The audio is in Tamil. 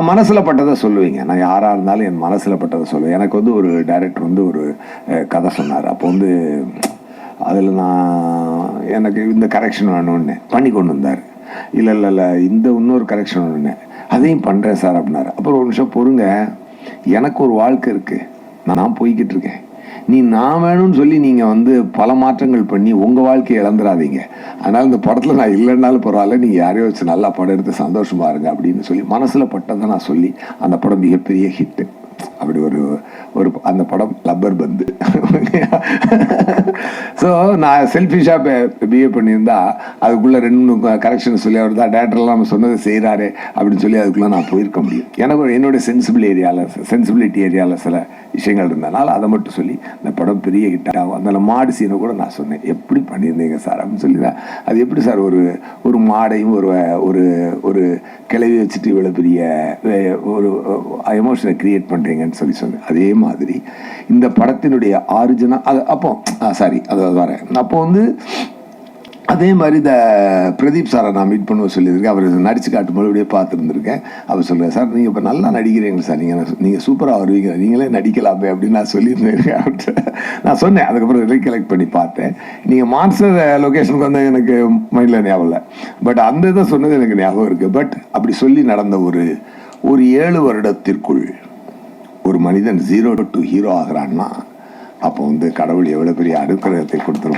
மனசில் பட்டதை சொல்லுவீங்க. நான் யாராக இருந்தாலும் என் மனசில் பட்டதை சொல்லுவேன். எனக்கு வந்து ஒரு டைரக்டர் வந்து ஒரு கதை சொன்னார். அப்போ வந்து அதில் எனக்கு இந்த கரெக்ஷன் வேணும்னு பண்ணி கொண்டு வந்தார். இல்லை இந்த இன்னொரு கரெக்ஷன் வேணும்னு அதையும் பண்ணுறேன் சார் அப்படின்னாரு. அப்புறம் ஒரு நிமிஷம் பொறுங்க, எனக்கு ஒரு வாழ்க்கை இருக்குது, நான் போய்கிட்டு இருக்கேன். நான் வேணும்னு சொல்லி நீங்கள் வந்து பல மாற்றங்கள் பண்ணி உங்கள் வாழ்க்கையை இழந்துடாதீங்க. அதனால் இந்த படத்தில் நான் இல்லைன்னாலும் பரவாயில்ல, நீங்கள் யாரையோ வச்சு நல்லா படம் எடுத்து சந்தோஷமாக இருங்க அப்படின்னு சொல்லி மனசில் பட்டதை நான் சொல்லி அந்த படம் மிகப்பெரிய ஹிட்டு. அப்படி ஒரு அந்த படம் லப்பர் பந்து. ஸோ நான் செல்ஃபிஷாக பிஹேவ் பண்ணியிருந்தா அதுக்குள்ளே 2 கரெக்ஷன் சொல்லி அவர் தான் டேரக்டர்லாம் நம்ம சொன்னதை செய்கிறாரு அப்படின்னு சொல்லி அதுக்குள்ளே நான் போயிருக்க முடியும். எனக்கு என்னுடைய சென்சிபிலிட்டி ஏரியாவில் சில விஷயங்கள் இருந்ததுனால அதை மட்டும் சொல்லி இந்த படம் பெரிய ஹிட் ஆகும். அந்த மாடு சீனை கூட நான் சொன்னேன், எப்படி பண்ணியிருந்தீங்க சார் அப்படின்னு சொல்லி தான். அது எப்படி சார் ஒரு மாடையும் ஒரு ஒரு கிளவி வச்சுட்டு இவ்வளோ பெரிய ஒரு எமோஷனை கிரியேட் பண்ணுறீங்கன்னு சொல்லி சொன்னேன். அதே மாதிரி இந்த படத்தினுடைய ஆரிஜினல் அது அப்போ அது வரேன். அப்போ வந்து அதே மாதிரி இந்த பிரதீப் சாரை நான் மீட் பண்ணுவ சொல்லியிருக்கேன். அவர் நடிச்சு காட்டும்போது அப்படியே பார்த்துருந்துருக்கேன். அவர் சொல்லுங்கள், சார் நீங்கள் இப்போ நல்லா நடிக்கிறீங்க சார், நீங்கள் சூப்பராக வருவீங்க, நீங்களே நடிக்கலாமே அப்படின்னு நான் சொல்லியிருந்தேன். நான் சொன்னேன். அதுக்கப்புறம் ரீகலெக்ட் பண்ணி பார்த்தேன். நீங்கள் மான்ஸ்டர் லொக்கேஷனுக்கு வந்து எனக்கு மைண்டில் ஞாபகம் இல்லை, பட் அந்த இதை சொன்னது எனக்கு ஞாபகம் இருக்குது. பட் அப்படி சொல்லி நடந்த ஒரு 7 வருடத்திற்குள் ஒரு மனிதன் 0 to ஹீரோ ஆகிறான்னா அப்போ வந்து கடவுள் எவ்வளோ பெரிய அனுக்கிரகத்தை கொடுத்துரும்.